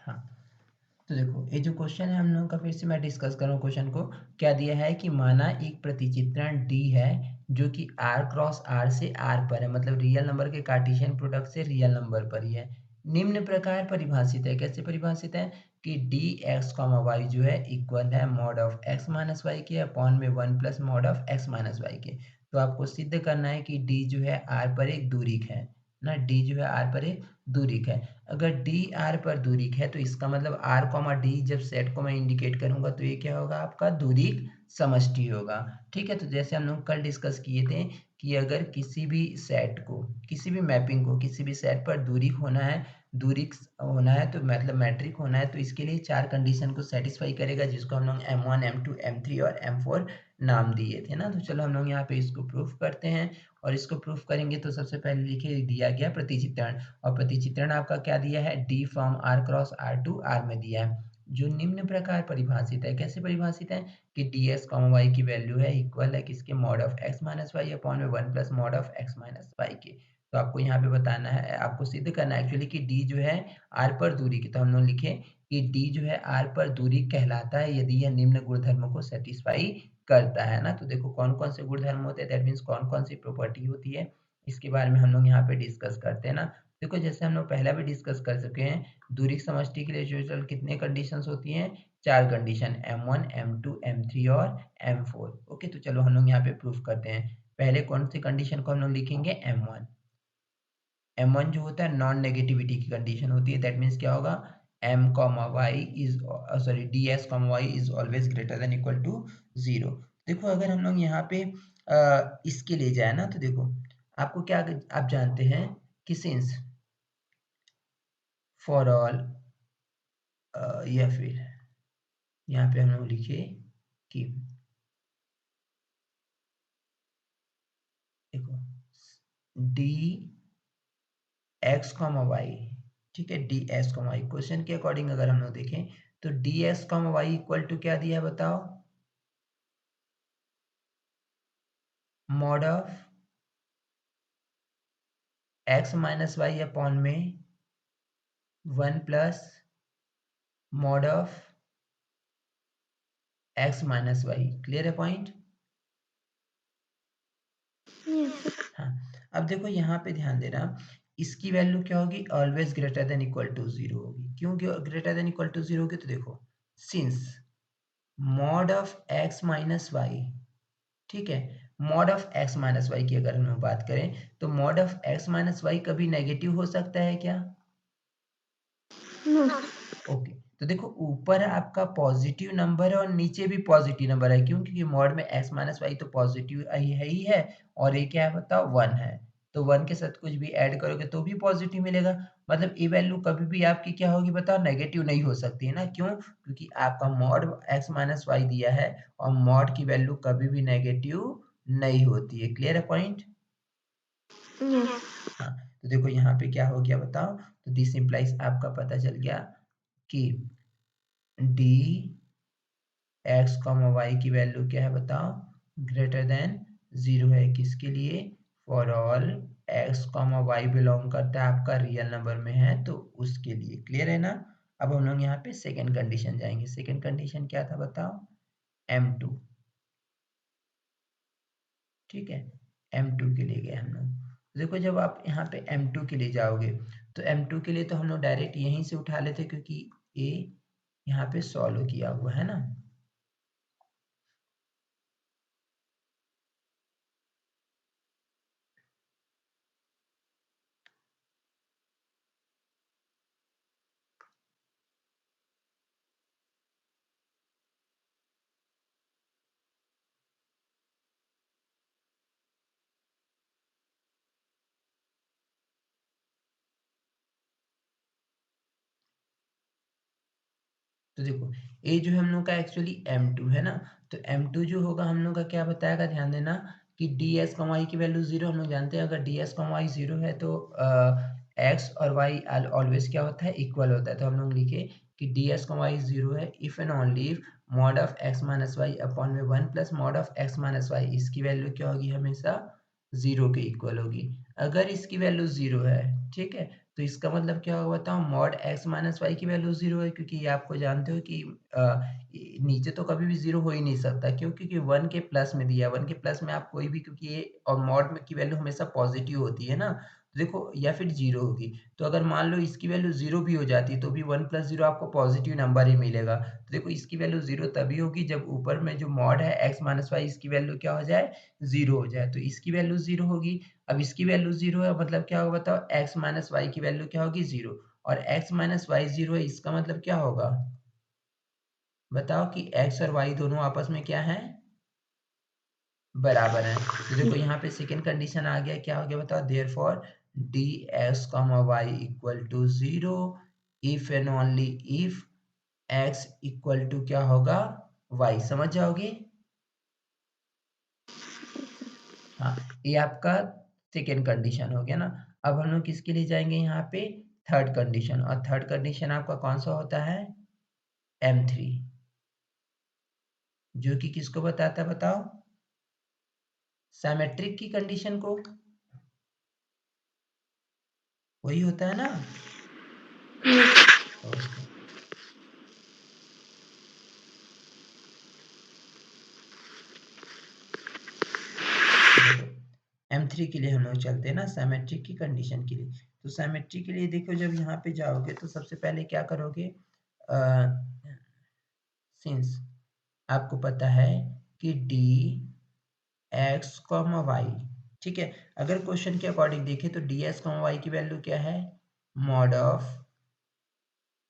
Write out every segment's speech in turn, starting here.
हाँ, तो देखो ये जो क्वेश्चन है हम लोगों का, फिर से मैं डिस्कस करूँ क्वेश्चन को। क्या दिया है कि माना एक प्रतिचित्रण डी है जो कि r क्रॉस r से r पर है, मतलब रियल नंबर के कार्टेशियन प्रोडक्ट से रियल नंबर पर ही है। निम्न प्रकार परिभाषित है। कैसे परिभाषित है कि डी एक्स कॉमा वाई जो है इक्वल है mod of x minus y के अपॉन में 1 plus mod of x minus y के। तो आपको सिद्ध करना है कि डी जो है r पर एक दूरिक है ना, डी जो है r पर एक दूरिक है। अगर डी आर पर दूरिक है तो इसका मतलब आर कॉमा डी जब सेट को मैं इंडिकेट करूंगा तो ये क्या होगा, आपका दूरिक समष्टि होगा। ठीक है, तो जैसे हम लोग कल डिस्कस किए थे कि अगर किसी भी सेट को, किसी भी मैपिंग को किसी भी सेट पर दूरिक होना है, दूरिक होना है तो मतलब मैट्रिक होना है, तो इसके लिए 4 कंडीशन को सेटिस्फाई करेगा, जिसको हम लोग M1 M2 M3 और M4 नाम दिए थे ना। तो चलो हम लोग यहाँ पे इसको प्रूफ करते हैं। और इसको प्रूफ करेंगे तो सबसे पहले लिखिए दिया गया प्रतिचित्रण, और प्रतिचित्रण आपका क्या दिया है, d from R cross R to R में दिया है, जो निम्न प्रकार परिभाषित है। कैसे परिभाषित है कि डी एस कॉमा वाई की वैल्यू है इक्वल है किसके, mod of x minus y upon में 1 plus mod of x minus y के। तो आपको यहाँ पे बताना है, आपको सिद्ध करना है एक्चुअली कि डी जो है आर पर दूरी की, तो हम लोग लिखे कि डी जो है आर पर दूरी कहलाता है यदि यह निम्न गुणधर्मों को सेटिस्फाई करता है ना। तो देखो कौन कौन से गुणधर्म होते हैं, दैट मीन्स कौन कौन सी प्रॉपर्टी होती है, इसके बारे में हम लोग यहाँ पे डिस्कस करते हैं ना। देखो जैसे हम लोग पहला भी डिस्कस कर चुके हैं, दूरिक समष्टि के लिए टोटल कितने कंडीशंस होती हैं, 4 कंडीशन, M1 M2 M3 और M4। ओके, तो चलो हम लोग यहाँ पे प्रूफ करते हैं। पहले कौन सी कंडीशन को हम लोग लिखेंगे, M1। M1 जो होता है नॉन नेगेटिविटी की कंडीशन होती है, दैट मीन्स क्या होगा, m comma y is sorry d s comma y is always greater than equal to 0। देखो अगर हम लोग यहाँ पे इसके लिए जाए ना, तो देखो आपको क्या, आप जानते हैं कि सिंस फॉर ऑल, या फिर यहाँ पे हम लोग लिखे कि देखो डी एक्स कॉमा वाई, ठीक है, d x comma y question के अकॉर्डिंग अगर हम लोग देखें तो d x comma y equal to क्या दिया है बताओ, mod of x minus y upon में 1 plus mod of x minus y. Clear है पॉइंट? हाँ, अब देखो यहाँ पे ध्यान देना, इसकी वैल्यू क्या होगी, always greater than equal to 0 होगी। क्यों ग्रेटर देन इक्वल टू 0 होगी, तो देखो since mod of x minus y, ठीक है, mod of x minus y की अगर हम बात करें तो mod of x minus y कभी नेगेटिव हो सकता है क्या? ओके, तो देखो ऊपर आपका पॉजिटिव नंबर है और नीचे भी पॉजिटिव नंबर है, क्यों, क्योंकि मॉड में एक्स माइनस वाई तो पॉजिटिव है ही है, और ये क्या है बताओ, 1 है, तो 1 के साथ कुछ भी ऐड करोगे तो भी पॉजिटिव मिलेगा। मतलब ये वैल्यू कभी भी आपकी क्या होगी बताओ, नेगेटिव नहीं हो सकती है ना। क्यों? क्योंकि आपका मॉड एक्स माइनस वाई दिया है और मॉड की वैल्यू कभी भी नेगेटिव नहीं होती है। क्लियर है पॉइंट? हाँ, तो देखो यहाँ पे क्या हो गया बताओ, तो दिस इंप्लाइज आपका पता चल गया कि डी एक्स कॉमा वाई की वैल्यू क्या है बताओ, ग्रेटर देन 0 है, किसके लिए, for all x comma y belong करता है आपका रियल नंबर में है तो उसके लिए। क्लियर है ना? अब हम लोग यहाँ पे सेकंड कंडीशन जाएंगे। सेकंड कंडीशन क्या था बताओ, M2, ठीक है, M2 के लिए गए हम लोग। देखो जब आप यहाँ पे M2 के लिए जाओगे तो M2 के लिए तो हम लोग डायरेक्ट यहीं से उठा लेते, क्योंकि ए यहाँ पे सॉल्व किया हुआ है ना। तो देखो ये जो है हम लोग का एक्चुअली M2 है ना, तो M2 जो होगा हम लोग का क्या बताएगा, ध्यान देना कि डी एस कॉमा वाई की वैल्यू 0 हम लोग जानते हैं। अगर डी एस कॉमा वाई 0 है तो एक्स और वाई ऑलवेज क्या होता है, इक्वल होता है। तो हम लोग लिखे कि डी एस कॉमा वाई 0 है if and only if mod of x minus y upon में 1 plus mod of x minus y, इसकी वैल्यू क्या होगी, हमेशा 0 के इक्वल होगी। अगर इसकी वैल्यू 0 है, ठीक है, तो इसका मतलब क्या होगा बताओ, मॉड x माइनस वाई की वैल्यू 0 है, क्योंकि ये आपको जानते हो कि नीचे तो कभी भी 0 हो ही नहीं सकता, क्यों? क्योंकि 1 के प्लस में दिया है, 1 के प्लस में आप कोई भी, क्योंकि ये और मॉड में की वैल्यू हमेशा पॉजिटिव होती है ना, तो देखो या फिर 0 होगी। तो अगर मान लो इसकी वैल्यू 0 भी हो जाती है तो भी 1 प्लस 0 आपको पॉजिटिव नंबर ही मिलेगा। तो देखो इसकी वैल्यू 0 तभी होगी जब ऊपर में जो मॉड है x माइनस वाई, इसकी वैल्यू क्या हो जाए, 0 हो जाए, तो इसकी वैल्यू 0 होगी। अब इसकी वैल्यू 0 है, मतलब क्या होगा बताओ, x माइनस वाई की वैल्यू क्या होगी, 0, और x माइनस वाई 0 है, इसका मतलब क्या होगा बताओ कि x और y दोनों आपस में क्या है, बराबर है। तो देखो यहाँ पे सेकेंड कंडीशन आ गया, क्या हो गया बताओ, therefore dx, y equal to 0 if and only if x equal to क्या होगा, y। समझ जाओगे? हाँ, ये आपका सेकेंड कंडीशन हो गया ना। अब हम लोग किसके लिए जाएंगे यहाँ पे, थर्ड कंडीशन, और थर्ड कंडीशन आपका कौन सा होता है, M3, जो कि किसको बताता है बताओ, सिमेट्रिक की कंडीशन को, वही होता है ना। ओके, देखो M3 के लिए हम लोग चलते हैं ना, सिमेट्रिक की कंडीशन के लिए। तो सिमेट्रिक के लिए देखो, जब यहाँ पे जाओगे तो सबसे पहले क्या करोगे, सिंस आपको पता है कि डी एक्स कॉमा वाई, ठीक है, अगर क्वेश्चन के अकॉर्डिंग देखें तो डी एक्स कॉमा वाई की वैल्यू क्या है, mod of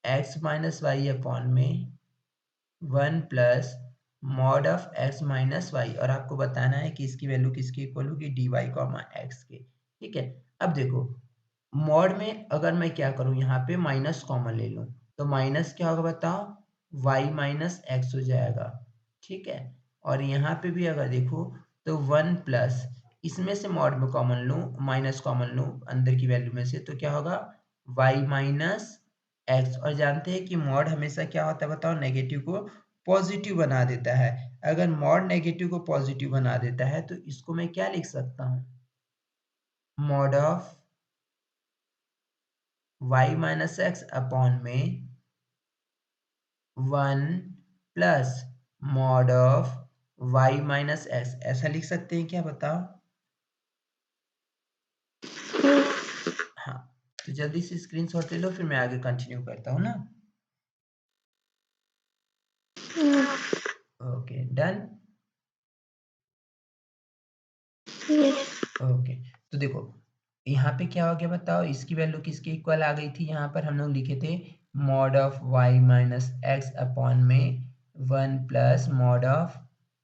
x minus y upon में 1 plus mod of x minus y, और आपको बताना है कि इसकी वैल्यू किसके इक्वल होगी, डी वाई कॉमा एक्स के, ठीक है। अब देखो मॉड में अगर मैं क्या करूं, यहाँ पे माइनस कॉमन ले लूं, तो माइनस क्या होगा बताओ, वाई माइनस एक्स हो जाएगा, ठीक है। और यहाँ पे भी अगर देखो तो 1 प्लस, इसमें से मॉड में कॉमन लूं, माइनस कॉमन लूं अंदर की वैल्यू में से, तो क्या होगा, वाई माइनस एक्स। और जानते हैं कि मॉड हमेशा क्या होता है बताओ, नेगेटिव को पॉजिटिव बना देता है। अगर मॉड नेगेटिव को पॉजिटिव बना देता है तो इसको मैं क्या लिख सकता हूँ, mod of y minus x upon में 1 plus mod of y minus x, ऐसा लिख सकते हैं क्या बताओ? हाँ, तो जल्दी से स्क्रीनशॉट ले लो, फिर मैं आगे कंटिन्यू करता हूँ ना। Okay, done. ओके, तो देखो यहाँ पे क्या हो गया बताओ, इसकी वैल्यू किसके इक्वल आ गई थी, यहाँ पर हम लोग लिखे थे mod of y minus x upon में 1 plus mod of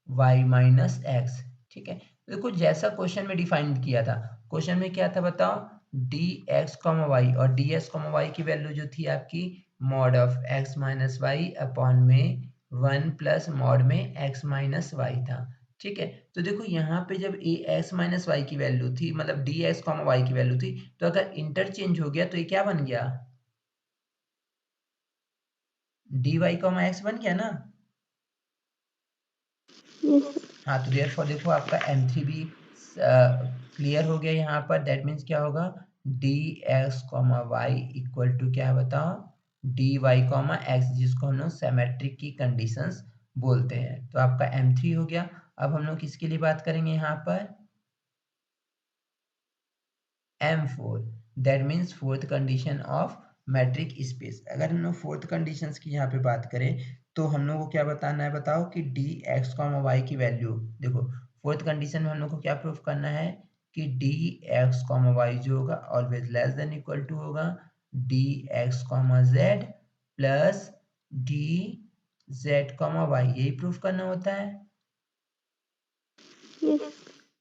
y minus x, ठीक है। तो देखो जैसा क्वेश्चन में डिफाइन किया था, क्वेश्चन में क्या था बताओ, डी एक्स कॉमा वाई, और डी एक्स कॉमा वाई की वैल्यू जो थी आपकी mod of x minus y upon में 1 प्लस मॉड में एक्स माइनस वाई था, ठीक है। तो देखो यहाँ पे जब ए एक्स माइनस वाई की वैल्यू थी, मतलब डी एक्स कॉमा वाई की वैल्यू थी, तो अगर इंटरचेंज हो गया तो ये क्या बन गया, डी वाई कॉमा एक्स बन गया ना। हाँ, तो देयरफॉर देखो आपका M3 भी क्लियर हो गया यहाँ पर, दैट मीन्स क्या होगा, d x comma y equal to क्या है बताओ, डी वाई कॉमा एक्स, जिसको हम लोग सिमेट्रिक की कंडीशंस बोलते हैं। तो आपका M3 हो गया। अब हम लोग किसके लिए बात करेंगे यहाँ पर, M4, that means fourth condition of matric space. अगर हम लोग फोर्थ कंडीशंस की यहाँ पे बात करें तो हम लोग को क्या बताना है बताओ, कि डी एक्स कॉमा वाई की वैल्यू, देखो फोर्थ कंडीशन में हम लोग को क्या प्रूफ करना है, कि डी एक्स कॉमा वाई जो होगा always less than equal to होगा d x comma z plus d z comma y, यही प्रूफ करना होता है।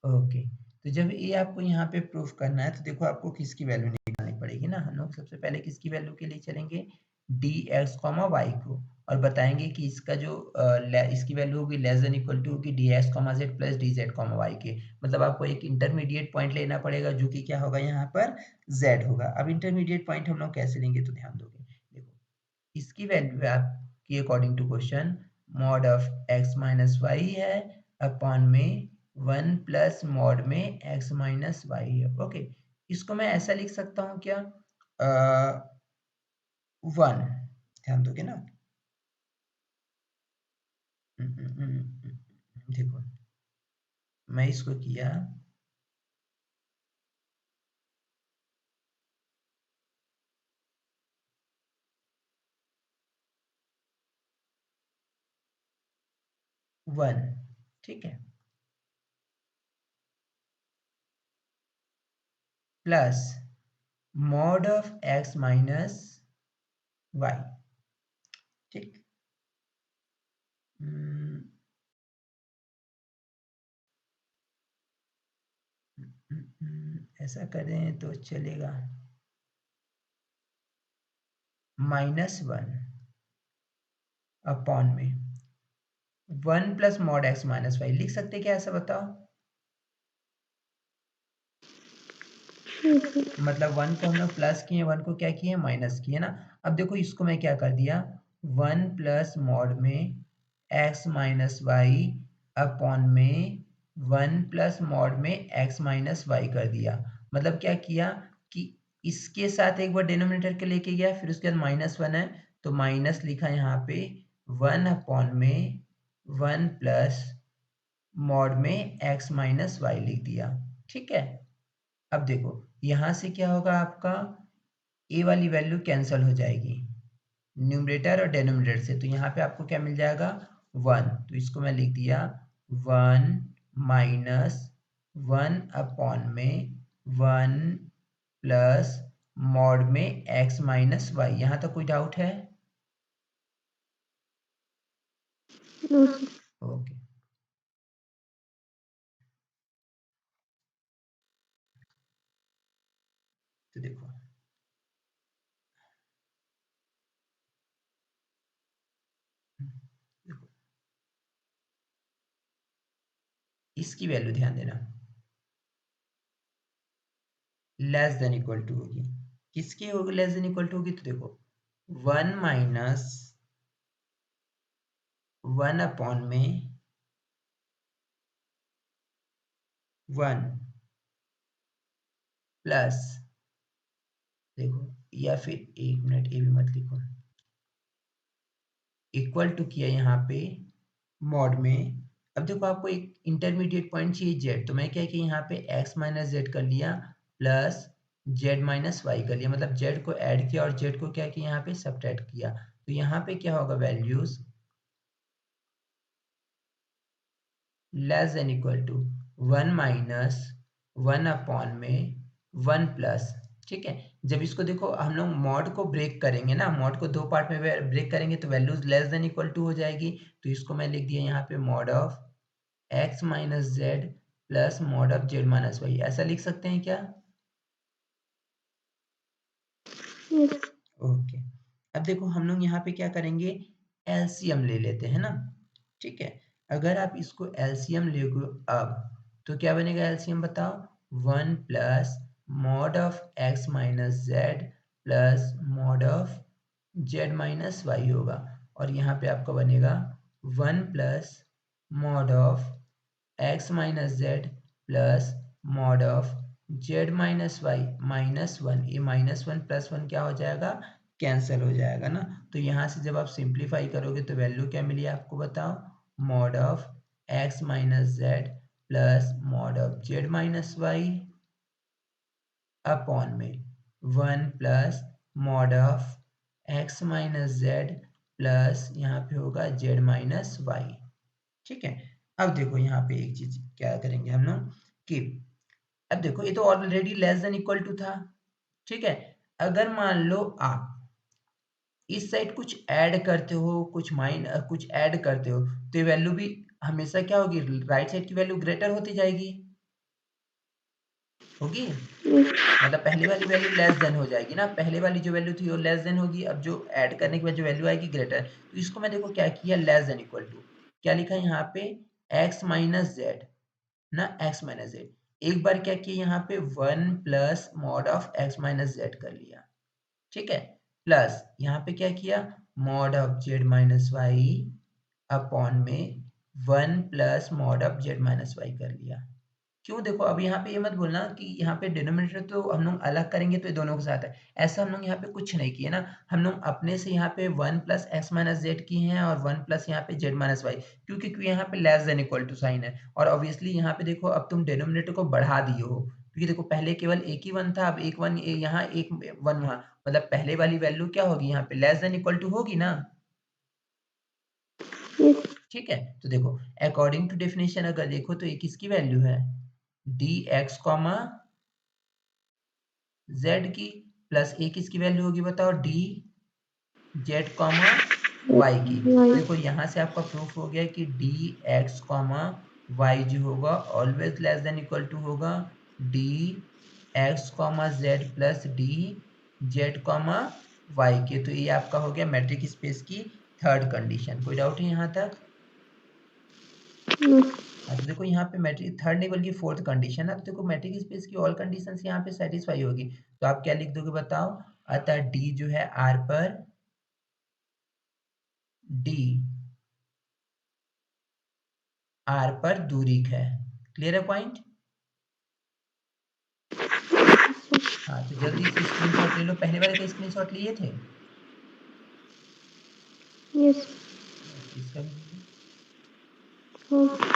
ओके, तो जब ये आपको यहाँ पे प्रूफ करना है तो देखो आपको किसकी वैल्यू निकालनी पड़ेगी ना, हम लोग सबसे पहले किसकी वैल्यू के लिए चलेंगे, डी एक्स कॉमा वाई को, और बताएंगे कि इसका जो इसकी वैल्यू होगी लेस देन इक्वल टू होगी d x comma z plus d z comma y के, मतलब आपको एक इंटरमीडिएट पॉइंट लेना पड़ेगा जो कि क्या होगा यहाँ पर जेड होगा। अब इंटरमीडिएट पॉइंट हम लोग कैसे लेंगे, तो ध्यान दोगे, देखो इसकी वैल्यू आपकी according to question mod of x minus y है अपॉन में 1 प्लस मॉड में एक्स माइनस वाई है। ओके, इसको मैं ऐसा लिख सकता हूँ क्या, वन, ध्यान दोगे ना? देखो मैं इसको किया वन, ठीक है, plus mod of x minus y, ठीक। हम्म, ऐसा करें तो चलेगा, -1 अपॉन में 1 plus mod x minus y लिख सकते क्या, ऐसा बताओ? मतलब 1 को हम लोग प्लस किए, 1 को क्या किए, माइनस किए ना। अब देखो इसको मैं क्या कर दिया, 1 प्लस मॉड में एक्स माइनस वाई अपॉन में 1 प्लस मॉड में एक्स माइनस वाई कर दिया। मतलब क्या किया कि इसके साथ एक बार डिनोमिनेटर के लेके गया, फिर उसके बाद -1 है तो माइनस लिखा यहाँ पे 1 अपॉन में 1 प्लस मॉड में एक्स माइनस वाई लिख दिया, ठीक है। अब देखो यहाँ से क्या होगा, आपका ए वाली वैल्यू कैंसिल हो जाएगी न्यूमरेटर और डेनोमिनेटर से, तो यहाँ पे आपको क्या मिल जाएगा, 1। तो इसको मैं लिख दिया 1 माइनस 1 अपॉन में 1 प्लस मॉड में एक्स माइनस वाई। यहाँ तक कोई डाउट है? ओके, तो देखो देखो इसकी वैल्यू ध्यान देना, लेस देन इक्वल टू होगी, किसकी होगी लेस देन इक्वल टू होगी, तो देखो 1 माइनस 1 अपॉन में 1 प्लस, देखो या फिर एक मिनट ये भी मत लिखो, इक्वल टू किया यहाँ पे मॉड में। अब देखो आपको एक इंटरमीडिएट पॉइंट चाहिए जेड, तो मैं क्या कि यहाँ पे एक्स माइनस जेड कर लिया प्लस जेड माइनस वाई कर लिया, मतलब जेड को ऐड किया और जेड को क्या किया यहाँ पे सब्ट्रैक्ट किया। तो यहाँ पे क्या होगा, values less than equal to 1 minus 1 upon में 1 प्लस, ठीक है। जब इसको देखो हम लोग मॉड को ब्रेक करेंगे ना, मॉड को दो पार्ट में ब्रेक करेंगे तो values less than equal to हो जाएगी। तो इसको मैं लिख दिया यहाँ पे mod of x minus z plus mod of z minus y, ऐसा लिख सकते हैं क्या? ओके, अब देखो हम लोग यहाँ पे क्या करेंगे, एलसीएम ले लेते हैं ना, ठीक है। अगर आप इसको एलसीएम लोगे अब तो क्या बनेगा एलसीएम बताओ, 1 plus mod of x minus z plus mod of z minus y होगा, और यहाँ पे आपका बनेगा 1 plus mod of x minus z plus mod of z minus y -1, ये -1 प्लस 1 क्या हो जाएगा, कैंसिल हो जाएगा ना। तो यहाँ से जब आप सिंप्लीफाई करोगे तो वैल्यू क्या मिली आपको बताओ, mod of x minus z plus mod of z minus y upon में 1 plus mod of x minus z plus यहाँ पे होगा जेड माइनस वाई, ठीक है। अब देखो यहाँ पे एक चीज क्या करेंगे हम लोग कि अब देखो ये तो already less than equal to था, ठीक है। अगर मान लो आप इस साइड कुछ ऐड करते हो, कुछ ऐड करते हो, तो ये वैल्यू भी हमेशा क्या होगी, राइट साइड की वैल्यू ग्रेटर होती जाएगी, होगी। मतलब पहले वाली वैल्यू लेस देन हो जाएगी ना, पहले वाली जो वैल्यू थी वो लेस देन होगी, अब जो ऐड करने के बाद जो वैल्यू आएगी ग्रेटर। तो इसको मैं देखो क्या किया, लेस देन इक्वल टू क्या लिखा है यहाँ पे, एक्स माइनस जेड ना, एक्स माइनस जेड, एक बार क्या किया यहाँ पे 1 plus mod of x minus z कर लिया, ठीक है, प्लस यहाँ पे क्या किया, mod of z minus y upon में 1 plus mod of z minus y कर लिया, क्यों? देखो अब यहाँ पे ये मत बोलना कि यहाँ पे डिनोमिनेटर तो हम लोग अलग करेंगे तो ये दोनों के साथ है। ऐसा हम लोग यहाँ पे कुछ नहीं किए ना। हम लोग अपने से यहाँ पे 1 प्लस एक्स माइनस जेड किए हैं और 1 प्लस यहाँ पे जेड माइनस वाई, क्योंकि यहाँ पे less than equal to sign है। और ऑब्वियसली यहाँ पे देखो अब तुम डिनोमिनेटर को बढ़ा दिए हो, क्योंकि देखो पहले केवल एक ही 1 था, अब एक 1 यहाँ, एक 1 वहाँ, मतलब पहले वाली वैल्यू क्या होगी यहाँ पे, लेस देन इक्वल टू होगी ना। ठीक है, तो देखो अकॉर्डिंग टू डेफिनेशन अगर देखो तो ये किसकी वैल्यू है, डी एक्स कॉमा जेड की, प्लस ए किसकी वैल्यू होगी बताओ, डी जेड कॉमा वाई की। तो देखो यहाँ से आपका प्रूफ हो गया कि डी एक्स कॉमा वाई जो होगा always less than equal to होगा d x comma z plus d z comma y के। तो ये आपका हो गया मैट्रिक स्पेस की थर्ड कंडीशन। कोई डाउट है यहाँ तक? हाँ, तो देखो यहाँ पे मैट्रिक थर्ड नहीं बल्कि फोर्थ कंडीशन है। तो देखो मैट्रिक स्पेस की ऑल कंडीशंस यहाँ पे सेटिस्फाई होगी, तो आप क्या लिख दोगे बताओ, अतः डी जो है आर पर, डी आर पर दूरी है। क्लियर है पॉइंट? हाँ, तो जल्दी से स्क्रीनशॉट ले लो। पहले वाले का स्क्रीनशॉट लिए थे? यस। इसका भी ले लो।